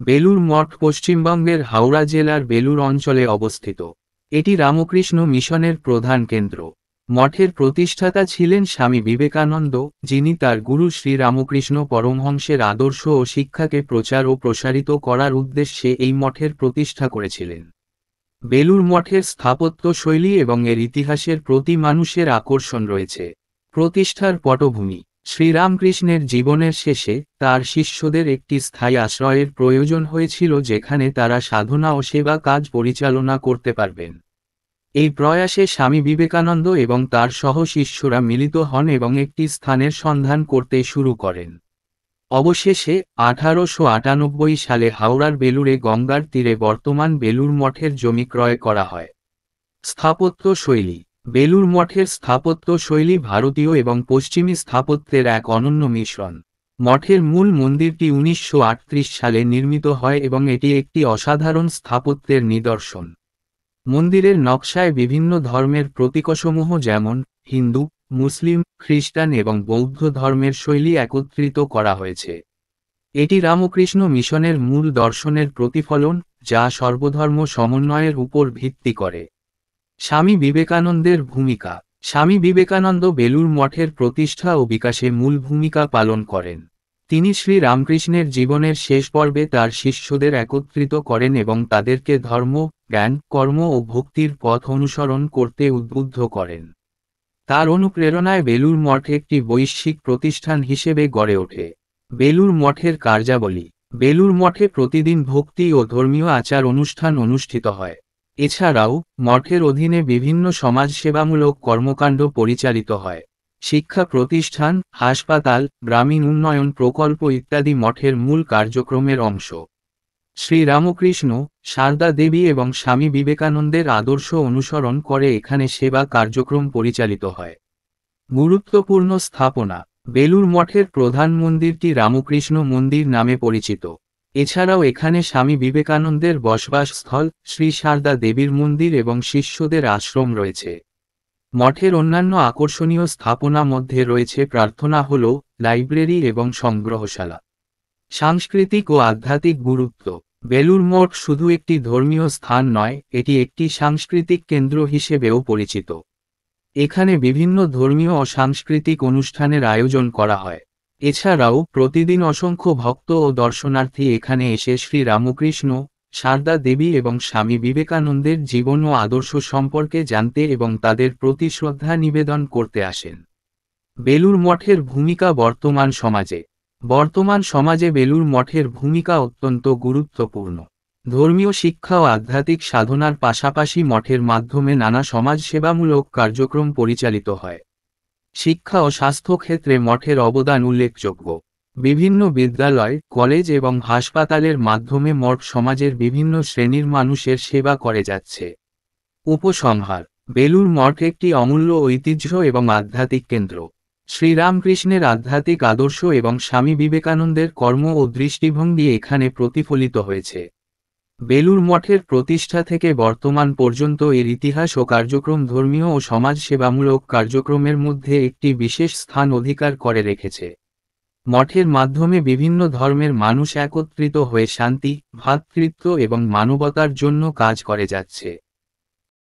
বেলুড় মঠ পশ্চিমবঙ্গের হাওড়া জেলার বেলুড় অঞ্চলে অবস্থিত। এটি রামকৃষ্ণ মিশনের প্রধান কেন্দ্র। মঠের প্রতিষ্ঠাতা ছিলেন স্বামী বিবেকানন্দ, যিনি তার গুরু শ্রী রামকৃষ্ণ পরমহংসের আদর্শ ও শিক্ষাকে প্রচার ও প্রসারিত করার উদ্দেশ্যে এই মঠের প্রতিষ্ঠা করেছিলেন। বেলুড় মঠের স্থাপত্য শৈলী এবং এর ইতিহাসের প্রতি মানুষের আকর্ষণ রয়েছে। প্রতিষ্ঠার পটভূমি: শ্রীরামকৃষ্ণের জীবনের শেষে তার শিষ্যদের একটি স্থায়ী আশ্রয়ের প্রয়োজন হয়েছিল যেখানে তারা সাধনা ও সেবা কাজ পরিচালনা করতে পারবেন। এই প্রয়াসে স্বামী বিবেকানন্দ এবং তার সহ শিষ্যরা মিলিত হন এবং একটি স্থানের সন্ধান করতে শুরু করেন। অবশেষে 1898 সালে হাওড়ার বেলুড়ে গঙ্গার তীরে বর্তমান বেলুড় মঠের জমি ক্রয় করা হয়। স্থাপত্য শৈলী: বেলুড় মঠের স্থাপত্য শৈলী ভারতীয় এবং পশ্চিমী স্থাপত্যের এক অনন্য মিশ্রণ। মঠের মূল মন্দিরটি 1938 সালে নির্মিত হয় এবং এটি একটি অসাধারণ স্থাপত্যের নিদর্শন। মন্দিরের নকশায় বিভিন্ন ধর্মের প্রতীকসমূহ যেমন হিন্দু, মুসলিম, খ্রিস্টান এবং বৌদ্ধ ধর্মের শৈলী একত্রিত করা হয়েছে। এটি রামকৃষ্ণ মিশনের মূল দর্শনের প্রতিফলন, যা সর্বধর্ম সমন্বয়ের উপর ভিত্তি করে। স্বামী বিবেকানন্দের ভূমিকা: স্বামী বিবেকানন্দ বেলুড় মঠের প্রতিষ্ঠা ও বিকাশে মূল ভূমিকা পালন করেন। তিনি শ্রী রামকৃষ্ণের জীবনের শেষ পর্বে তার শিষ্যদের একত্রিত করেন এবং তাদেরকে ধর্ম, জ্ঞান, কর্ম ও ভক্তির পথ অনুসরণ করতে উদ্বুদ্ধ করেন। তার অনুপ্রেরণায় বেলুড় মঠ একটি বৈশ্বিক প্রতিষ্ঠান হিসেবে গড়ে ওঠে। বেলুড় মঠের কার্যাবলী: বেলুড় মঠে প্রতিদিন ভক্তি ও ধর্মীয় আচার অনুষ্ঠান অনুষ্ঠিত হয়। এছাড়াও মঠের অধীনে বিভিন্ন সমাজসেবামূলক কর্মকাণ্ড পরিচালিত হয়। শিক্ষা প্রতিষ্ঠান, হাসপাতাল, গ্রামীণ উন্নয়ন প্রকল্প ইত্যাদি মঠের মূল কার্যক্রমের অংশ। শ্রী রামকৃষ্ণ, সারদা দেবী এবং স্বামী বিবেকানন্দের আদর্শ অনুসরণ করে এখানে সেবা কার্যক্রম পরিচালিত হয়। গুরুত্বপূর্ণ স্থাপনা: বেলুড় মঠের প্রধান মন্দিরটি রামকৃষ্ণ মন্দির নামে পরিচিত। এছাড়াও এখানে স্বামী বিবেকানন্দের বসবাসস্থল, শ্রী সারদা দেবীর মন্দির এবং শিষ্যদের আশ্রম রয়েছে। মঠের অন্যান্য আকর্ষণীয় স্থাপনা মধ্যে রয়েছে প্রার্থনা হল, লাইব্রেরি এবং সংগ্রহশালা। সাংস্কৃতিক ও আধ্যাত্মিক গুরুত্ব: বেলুড় মঠ শুধু একটি ধর্মীয় স্থান নয়, এটি একটি সাংস্কৃতিক কেন্দ্র হিসেবেও পরিচিত। এখানে বিভিন্ন ধর্মীয় ও সাংস্কৃতিক অনুষ্ঠানের আয়োজন করা হয়। এছাড়াও প্রতিদিন অসংখ্য ভক্ত ও দর্শনার্থী এখানে এসে শ্রী রামকৃষ্ণ, সারদা দেবী এবং স্বামী বিবেকানন্দের জীবন ও আদর্শ সম্পর্কে জানতে এবং তাদের প্রতি শ্রদ্ধা নিবেদন করতে আসেন। বেলুড় মঠের ভূমিকা বর্তমান সমাজে: বর্তমান সমাজে বেলুড় মঠের ভূমিকা অত্যন্ত গুরুত্বপূর্ণ। ধর্মীয় শিক্ষা ও আধ্যাত্মিক সাধনার পাশাপাশি মঠের মাধ্যমে নানা সমাজসেবামূলক কার্যক্রম পরিচালিত হয়। শিক্ষা ও স্বাস্থ্য ক্ষেত্রে মঠের অবদান উল্লেখযোগ্য। বিভিন্ন বিদ্যালয়, কলেজ এবং হাসপাতালের মাধ্যমে মঠ সমাজের বিভিন্ন শ্রেণীর মানুষের সেবা করে যাচ্ছে। উপসংহার: বেলুড় মঠ একটি অমূল্য ঐতিহ্য এবং আধ্যাত্মিক কেন্দ্র। শ্রীরামকৃষ্ণের আধ্যাত্মিক আদর্শ এবং স্বামী বিবেকানন্দের কর্ম ও দৃষ্টিভঙ্গি এখানে প্রতিফলিত হয়েছে। বেলুড় মঠের প্রতিষ্ঠা থেকে বর্তমান পর্যন্ত এর ইতিহাস ও কার্যক্রম ধর্মীয় ও সমাজসেবামূলক কার্যক্রমের মধ্যে একটি বিশেষ স্থান অধিকার করে রেখেছে। মঠের মাধ্যমে বিভিন্ন ধর্মের মানুষ একত্রিত হয়ে শান্তি, ভ্রাতৃত্ব এবং মানবতার জন্য কাজ করে যাচ্ছে।